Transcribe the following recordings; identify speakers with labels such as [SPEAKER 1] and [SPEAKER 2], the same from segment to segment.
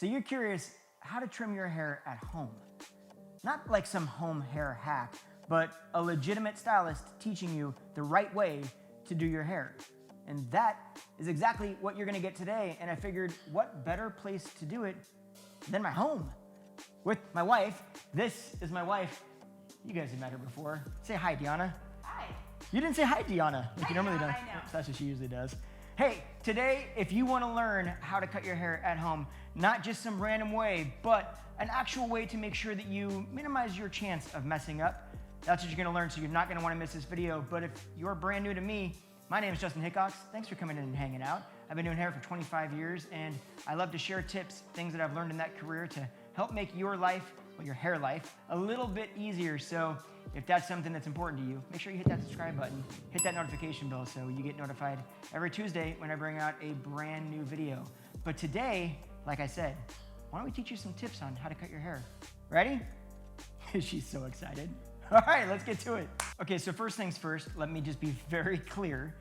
[SPEAKER 1] So you're curious how to trim your hair at home. Not like some home hair hack, but a legitimate stylist teaching you the right way to do your hair. And that is exactly what you're gonna get today. And I figured, what better place to do it than my home? With my wife. This is my wife. You guys have met her before. Say hi, Deanna.
[SPEAKER 2] Hi.
[SPEAKER 1] You didn't say hi, Deanna, like you normally do.
[SPEAKER 2] I know.
[SPEAKER 1] That's what she usually does. Hey, today, if you wanna learn how to cut your hair at home, not just some random way, but an actual way to make sure that you minimize your chance of messing up, that's what you're gonna learn, so you're not gonna wanna miss this video. But if you're brand new to me, my name is Justin Hickox. Thanks for coming in and hanging out. I've been doing hair for 25 years, and I love to share tips, things that I've learned in that career to help make your life, well, your hair life, a little bit easier. So if that's something that's important to you, make sure you hit that subscribe button, hit that notification bell so you get notified every Tuesday when I bring out a brand new video. But today, like I said, why don't we teach you some tips on how to cut your hair? Ready? She's so excited. All right, let's get to it. Okay, so first things first, let me just be very clear.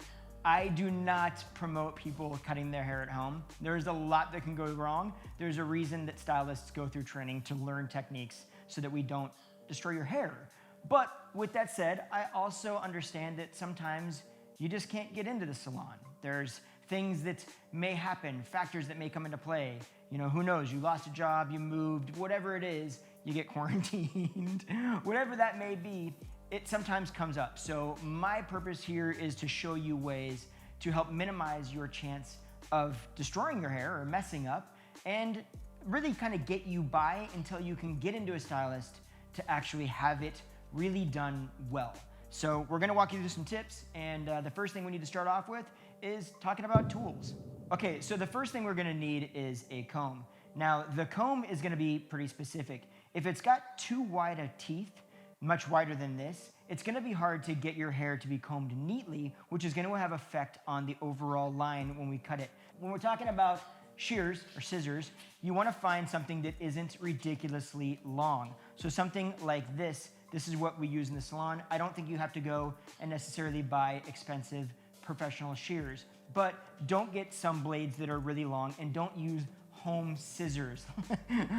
[SPEAKER 1] I do not promote people cutting their hair at home. There's a lot that can go wrong. There's a reason that stylists go through training to learn techniques so that we don't destroy your hair. But with that said, I also understand that sometimes you just can't get into the salon. There's things that may happen, factors that may come into play. You know, who knows, you lost a job, you moved, whatever it is, you get quarantined, whatever that may be, it sometimes comes up. So my purpose here is to show you ways to help minimize your chance of destroying your hair or messing up, and really kind of get you by until you can get into a stylist to actually have it really done well. So we're gonna walk you through some tips, and the first thing we need to start off with is talking about tools. Okay, so the first thing we're gonna need is a comb. Now, the comb is gonna be pretty specific. If it's got too wide of teeth, much wider than this, it's gonna be hard to get your hair to be combed neatly, which is gonna have effect on the overall line when we cut it. When we're talking about shears or scissors, you wanna find something that isn't ridiculously long. So something like this is what we use in the salon. I don't think you have to go and necessarily buy expensive professional shears, but don't get some blades that are really long, and don't use home scissors.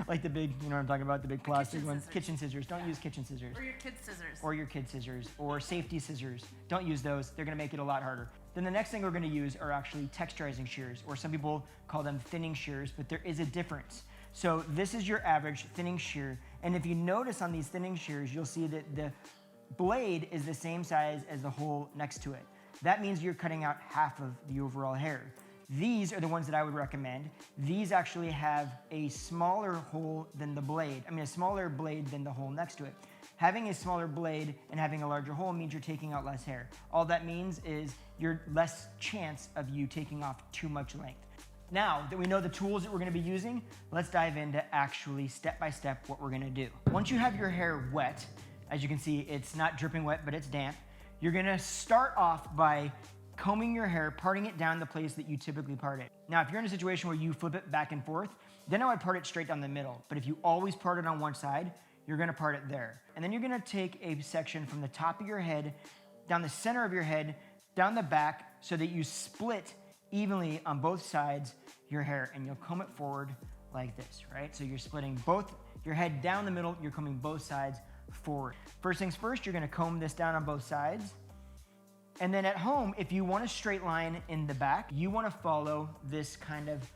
[SPEAKER 1] Like the big, you know what I'm talking about, the big plastic ones. Kitchen scissors. Don't use kitchen scissors.
[SPEAKER 2] Or your kid's scissors.
[SPEAKER 1] Or your kid's scissors. Or safety scissors. Don't use those. They're gonna make it a lot harder. Then the next thing we're gonna use are actually texturizing shears, or some people call them thinning shears, but there is a difference. So this is your average thinning shear, and if you notice on these thinning shears, you'll see that the blade is the same size as the hole next to it. That means you're cutting out half of the overall hair. These are the ones that I would recommend. These actually have a smaller hole than the blade. I mean, a smaller blade than the hole next to it. Having a smaller blade and having a larger hole means you're taking out less hair. All that means is you're less chance of you taking off too much length. Now that we know the tools that we're gonna be using, let's dive into actually step-by-step what we're gonna do. Once you have your hair wet, as you can see, it's not dripping wet, but it's damp, you're gonna start off by combing your hair, parting it down the place that you typically part it. Now, if you're in a situation where you flip it back and forth, then I would part it straight down the middle. But if you always part it on one side, you're gonna part it there. And then you're gonna take a section from the top of your head, down the center of your head, down the back, so that you split evenly on both sides your hair, and you'll comb it forward like this, right? So you're splitting both your head down the middle, you're combing both sides forward. First things first, you're gonna comb this down on both sides. And then at home, if you want a straight line in the back, you wanna follow this kind of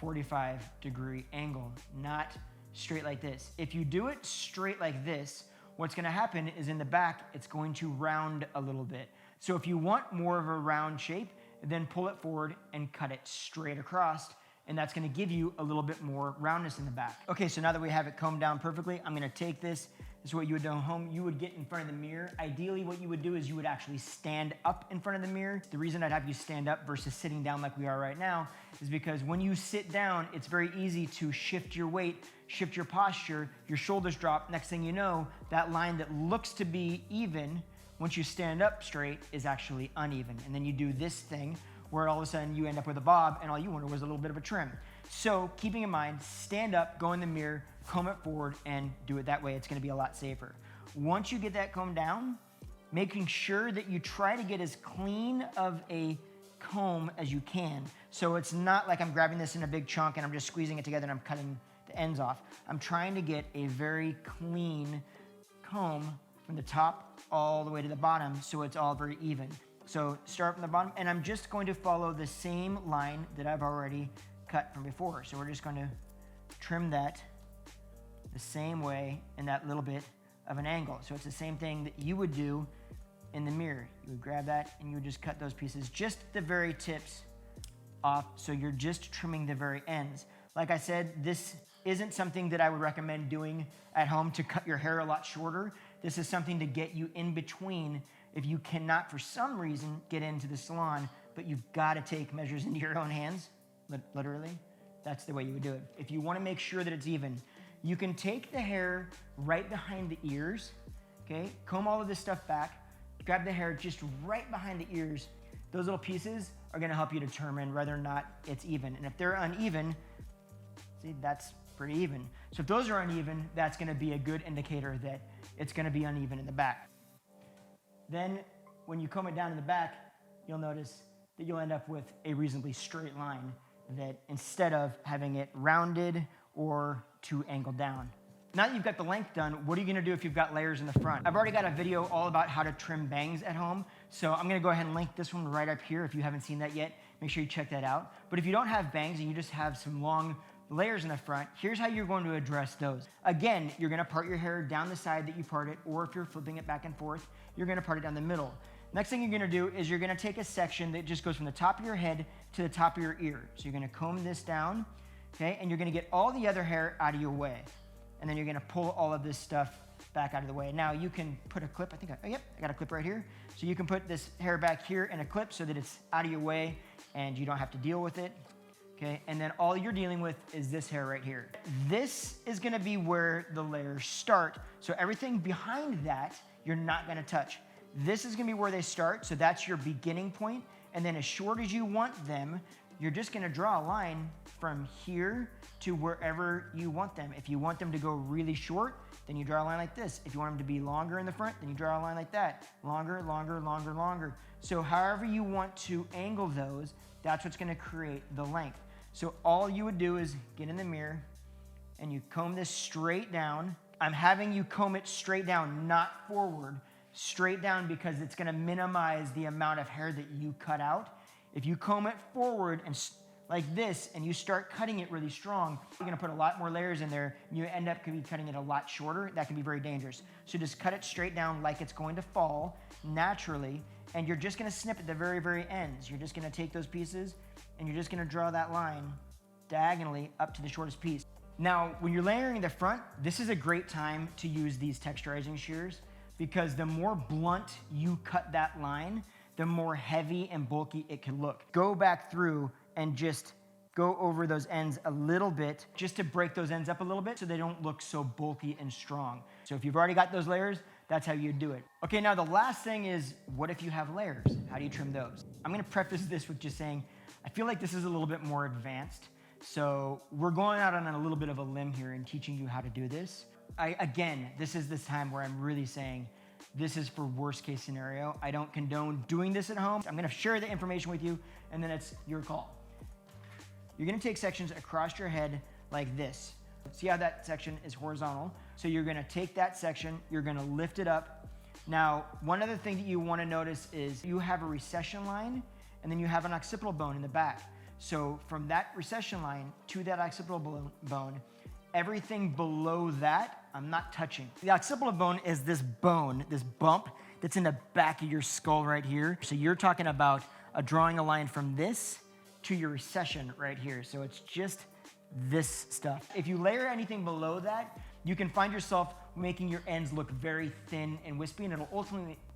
[SPEAKER 1] 45-degree angle, not straight like this. If you do it straight like this, what's gonna happen is in the back, it's going to round a little bit. So if you want more of a round shape, then pull it forward and cut it straight across, and that's gonna give you a little bit more roundness in the back. Okay, so now that we have it combed down perfectly, I'm gonna take this. This is what you would do at home. You would get in front of the mirror. Ideally, what you would do is you would actually stand up in front of the mirror. The reason I'd have you stand up versus sitting down like we are right now is because when you sit down, it's very easy to shift your weight, shift your posture, your shoulders drop. Next thing you know, that line that looks to be even, once you stand up straight, is actually uneven. And then you do this thing where all of a sudden you end up with a bob and all you wanted was a little bit of a trim. So keeping in mind, stand up, go in the mirror, comb it forward, and do it that way. It's gonna be a lot safer. Once you get that combed down, making sure that you try to get as clean of a comb as you can. So it's not like I'm grabbing this in a big chunk and I'm just squeezing it together and I'm cutting the ends off. I'm trying to get a very clean comb from the top all the way to the bottom so it's all very even. So start from the bottom, and I'm just going to follow the same line that I've already cut from before. So we're just going to trim that the same way in that little bit of an angle. So it's the same thing that you would do in the mirror. You would grab that and you would just cut those pieces, just the very tips off, so you're just trimming the very ends. Like I said, this isn't something that I would recommend doing at home to cut your hair a lot shorter. This is something to get you in between if you cannot, for some reason, get into the salon, but you've got to take measures into your own hands, literally. That's the way you would do it. If you want to make sure that it's even, you can take the hair right behind the ears, okay? Comb all of this stuff back, grab the hair just right behind the ears. Those little pieces are going to help you determine whether or not it's even. And if they're uneven, see, that's pretty even. So if those are uneven, that's going to be a good indicator that it's going to be uneven in the back. Then when you comb it down in the back, you'll notice that you'll end up with a reasonably straight line, that instead of having it rounded or too angled down. Now that you've got the length done, what are you gonna do if you've got layers in the front? I've already got a video all about how to trim bangs at home, so I'm gonna go ahead and link this one right up here. If you haven't seen that yet, make sure you check that out. But if you don't have bangs and you just have some long layers in the front, here's how you're going to address those. Again, you're gonna part your hair down the side that you part it, or if you're flipping it back and forth, you're gonna part it down the middle. Next thing you're gonna do is you're gonna take a section that just goes from the top of your head to the top of your ear. So you're gonna comb this down, okay? And you're gonna get all the other hair out of your way. And then you're gonna pull all of this stuff back out of the way. Now you can put a clip, I got a clip right here. So you can put this hair back here in a clip so that it's out of your way and you don't have to deal with it. Okay, and then all you're dealing with is this hair right here. This is gonna be where the layers start. So everything behind that, you're not gonna touch. This is gonna be where they start, so that's your beginning point. And then as short as you want them, you're just gonna draw a line from here to wherever you want them. If you want them to go really short, then you draw a line like this. If you want them to be longer in the front, then you draw a line like that. Longer, longer, longer, longer. So however you want to angle those, that's what's gonna create the length. So all you would do is get in the mirror and you comb this straight down. I'm having you comb it straight down, not forward, straight down, because it's gonna minimize the amount of hair that you cut out. If you comb it forward and like this and you start cutting it really strong, you're gonna put a lot more layers in there and you end up cutting it a lot shorter. That can be very dangerous. So just cut it straight down like it's going to fall naturally, and you're just gonna snip at the very, very ends. You're just gonna take those pieces and you're just gonna draw that line diagonally up to the shortest piece. Now, when you're layering the front, this is a great time to use these texturizing shears, because the more blunt you cut that line, the more heavy and bulky it can look. Go back through and just go over those ends a little bit, just to break those ends up a little bit so they don't look so bulky and strong. So if you've already got those layers, that's how you do it. Okay, now the last thing is, what if you have layers? How do you trim those? I'm gonna preface this with just saying, I feel like this is a little bit more advanced. So we're going out on a little bit of a limb here and teaching you how to do this. Again, this is this time where I'm really saying, this is for worst case scenario. I don't condone doing this at home. I'm gonna share the information with you, and then it's your call. You're gonna take sections across your head like this. See how that section is horizontal? So you're gonna take that section, you're gonna lift it up. Now, one other thing that you wanna notice is you have a recession line, and then you have an occipital bone in the back. So from that recession line to that occipital bone, everything below that, I'm not touching. The occipital bone is this bone, this bump that's in the back of your skull right here. So you're talking about drawing a line from this to your recession right here. So it's just this stuff. If you layer anything below that, you can find yourself making your ends look very thin and wispy, and it'll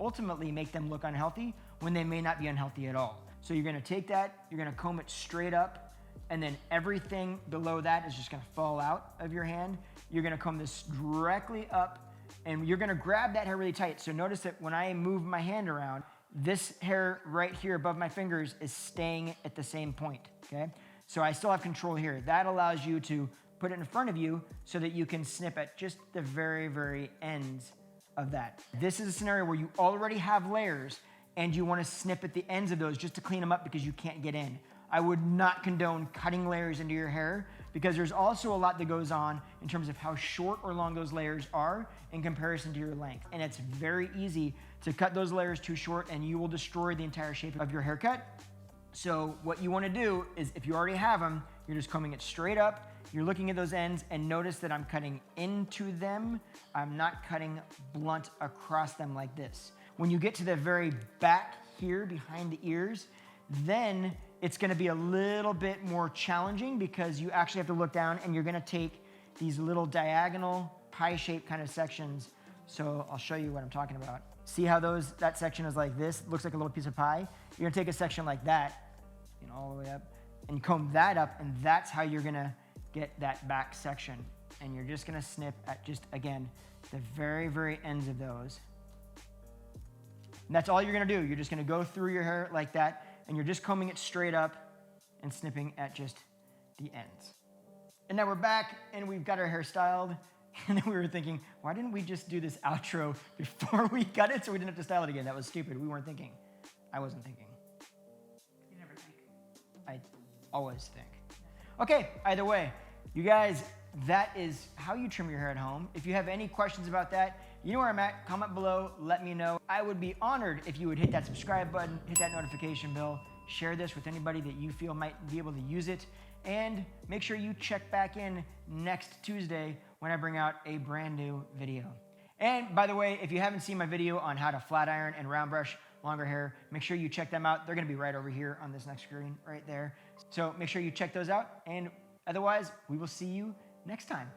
[SPEAKER 1] ultimately make them look unhealthy when they may not be unhealthy at all. So you're gonna take that, you're gonna comb it straight up, and then everything below that is just gonna fall out of your hand. You're gonna comb this directly up, and you're gonna grab that hair really tight. So notice that when I move my hand around, this hair right here above my fingers is staying at the same point, okay? So I still have control here. That allows you to put it in front of you so that you can snip at just the very, very ends of that. This is a scenario where you already have layers and you wanna snip at the ends of those just to clean them up because you can't get in. I would not condone cutting layers into your hair, because there's also a lot that goes on in terms of how short or long those layers are in comparison to your length. And it's very easy to cut those layers too short and you will destroy the entire shape of your haircut. So what you want to do is, if you already have them, you're just combing it straight up. You're looking at those ends and notice that I'm cutting into them. I'm not cutting blunt across them like this. When you get to the very back here behind the ears, then it's going to be a little bit more challenging because you actually have to look down and you're going to take these little diagonal pie-shaped kind of sections. So I'll show you what I'm talking about. See how that section is like this? It looks like a little piece of pie. You're going to take a section like that, all the way up, and comb that up, and that's how you're going to get that back section. And you're just going to snip at just, again, the very, very ends of those. And that's all you're going to do. You're just going to go through your hair like that, and you're just combing it straight up and snipping at just the ends. And now we're back and we've got our hair styled. And then we were thinking, why didn't we just do this outro before we cut it so we didn't have to style it again? That was stupid. We weren't thinking. I wasn't thinking.
[SPEAKER 2] You never think.
[SPEAKER 1] I always think. Okay, either way, you guys, that is how you trim your hair at home. If you have any questions about that, you know where I'm at. Comment below, let me know. I would be honored if you would hit that subscribe button, hit that notification bell, share this with anybody that you feel might be able to use it, and make sure you check back in next Tuesday when I bring out a brand new video. And by the way, if you haven't seen my video on how to flat iron and round brush longer hair, make sure you check them out. They're gonna be right over here on this next screen right there. So make sure you check those out, and otherwise, we will see you next time.